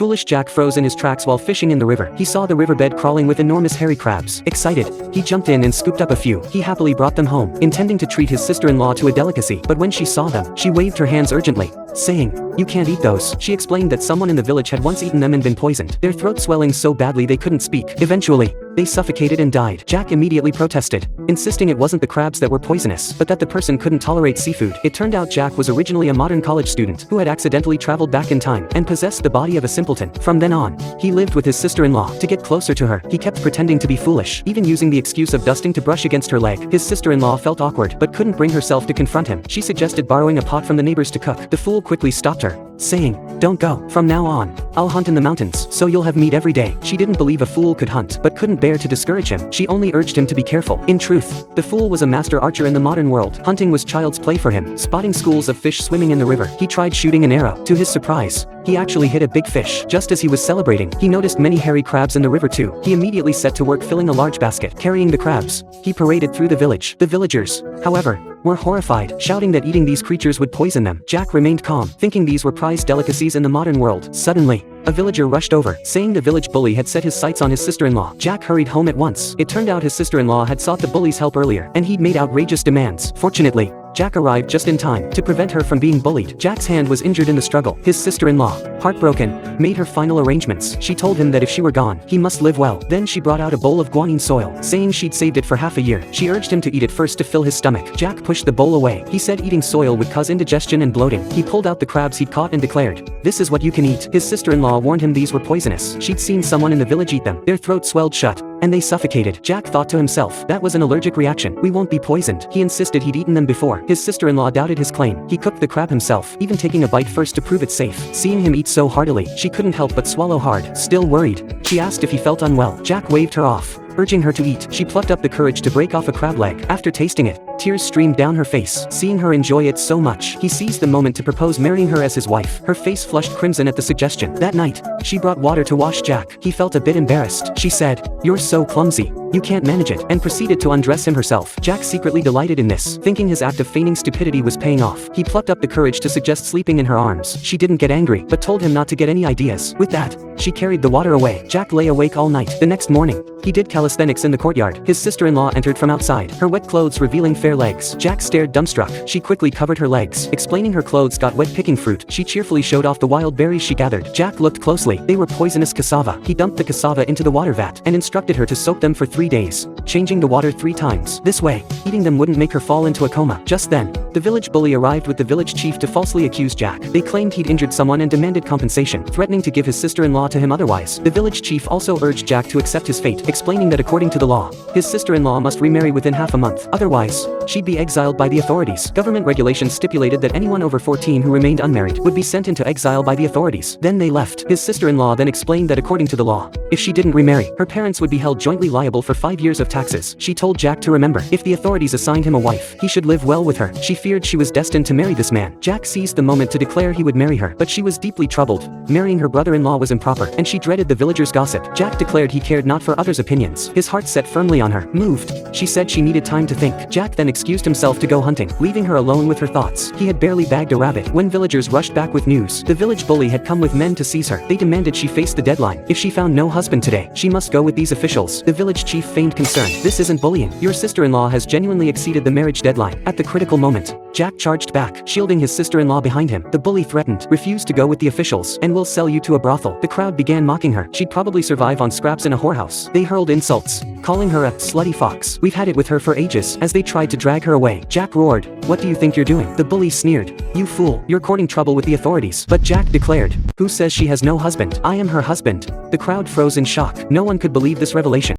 Foolish Jack froze in his tracks while fishing in the river. He saw the riverbed crawling with enormous hairy crabs. Excited, he jumped in and scooped up a few. He happily brought them home, intending to treat his sister-in-law to a delicacy. But when she saw them, she waved her hands urgently, saying, "You can't eat those." She explained that someone in the village had once eaten them and been poisoned, their throats swelling so badly they couldn't speak. Eventually, they suffocated and died. Jack immediately protested, insisting it wasn't the crabs that were poisonous, but that the person couldn't tolerate seafood. It turned out Jack was originally a modern college student who had accidentally traveled back in time and possessed the body of a simpleton. From then on, he lived with his sister-in-law. To get closer to her, he kept pretending to be foolish, even using the excuse of dusting to brush against her leg. His sister-in-law felt awkward but couldn't bring herself to confront him. She suggested borrowing a pot from the neighbors to cook. The fool quickly stopped her, saying, "Don't go. From now on, I'll hunt in the mountains, so you'll have meat every day." She didn't believe a fool could hunt, but couldn't bear to discourage him. She only urged him to be careful. In truth, the fool was a master archer in the modern world. Hunting was child's play for him. Spotting schools of fish swimming in the river, he tried shooting an arrow. To his surprise, he actually hit a big fish. Just as he was celebrating, he noticed many hairy crabs in the river too. He immediately set to work filling a large basket. Carrying the crabs, he paraded through the village. The villagers, however, were horrified, shouting that eating these creatures would poison them. Jack remained calm, thinking these were prized delicacies in the modern world. Suddenly, a villager rushed over, saying the village bully had set his sights on his sister-in-law. Jack hurried home at once. It turned out his sister-in-law had sought the bully's help earlier, and he'd made outrageous demands. Fortunately, Jack arrived just in time to prevent her from being bullied. Jack's hand was injured in the struggle. His sister-in-law, heartbroken, made her final arrangements. She told him that if she were gone, he must live well. Then she brought out a bowl of guanine soil, saying she'd saved it for half a year. She urged him to eat it first to fill his stomach. Jack pushed the bowl away. He said eating soil would cause indigestion and bloating. He pulled out the crabs he'd caught and declared, "This is what you can eat." His sister-in-law warned him these were poisonous. She'd seen someone in the village eat them. Their throats swelled shut, and they suffocated. Jack thought to himself, that was an allergic reaction. We won't be poisoned. He insisted he'd eaten them before. His sister-in-law doubted his claim. He cooked the crab himself, even taking a bite first to prove it safe. Seeing him eat so heartily, she couldn't help but swallow hard. Still worried, she asked if he felt unwell. Jack waved her off, urging her to eat. She plucked up the courage to break off a crab leg. After tasting it, tears streamed down her face. Seeing her enjoy it so much, he seized the moment to propose marrying her as his wife. Her face flushed crimson at the suggestion. That night, she brought water to wash Jack. He felt a bit embarrassed. She said, "You're so clumsy. You can't manage it," and proceeded to undress him herself. Jack secretly delighted in this, thinking his act of feigning stupidity was paying off. He plucked up the courage to suggest sleeping in her arms. She didn't get angry, but told him not to get any ideas. With that, she carried the water away. Jack lay awake all night. The next morning, he did calisthenics in the courtyard. His sister-in-law entered from outside, her wet clothes revealing fair legs. Jack stared dumbstruck. She quickly covered her legs, explaining her clothes got wet picking fruit. She cheerfully showed off the wild berries she gathered. Jack looked closely. They were poisonous cassava. He dumped the cassava into the water vat and instructed her to soak them for 3 days, changing the water 3 times. This way, eating them wouldn't make her fall into a coma. Just then, the village bully arrived with the village chief to falsely accuse Jack. They claimed he'd injured someone and demanded compensation, threatening to give his sister-in-law to him otherwise. The village chief also urged Jack to accept his fate, explaining that according to the law, his sister-in-law must remarry within half a month. Otherwise, she'd be exiled by the authorities. Government regulations stipulated that anyone over 14 who remained unmarried would be sent into exile by the authorities. Then they left. His sister-in-law then explained that according to the law, if she didn't remarry, her parents would be held jointly liable for 5 years of taxes. She told Jack to remember, if the authorities assigned him a wife, he should live well with her. She feared she was destined to marry this man. Jack seized the moment to declare he would marry her, but she was deeply troubled. Marrying her brother-in-law was improper, and she dreaded the villagers' gossip. Jack declared he cared not for others' opinions. His heart set firmly on her. Moved, she said she needed time to think. Jack then excused himself to go hunting, leaving her alone with her thoughts. He had barely bagged a rabbit when villagers rushed back with news. The village bully had come with men to seize her. They demanded she face the deadline. If she found no husband today, she must go with these officials. The village chief feigned concern. This isn't bullying. Your sister-in-law has genuinely exceeded the marriage deadline. At the critical moment, Jack charged back, shielding his sister-in-law behind him. The bully threatened, "Refuse to go with the officials, and we'll sell you to a brothel." The crowd began mocking her. She'd probably survive on scraps in a whorehouse. They hurled insults, calling her a slutty fox. "We've had it with her for ages." As they tried to drag her away, Jack roared, "What do you think you're doing?" The bully sneered, "You fool, you're courting trouble with the authorities." But Jack declared, "Who says she has no husband? I am her husband." The crowd froze in shock. No one could believe this revelation.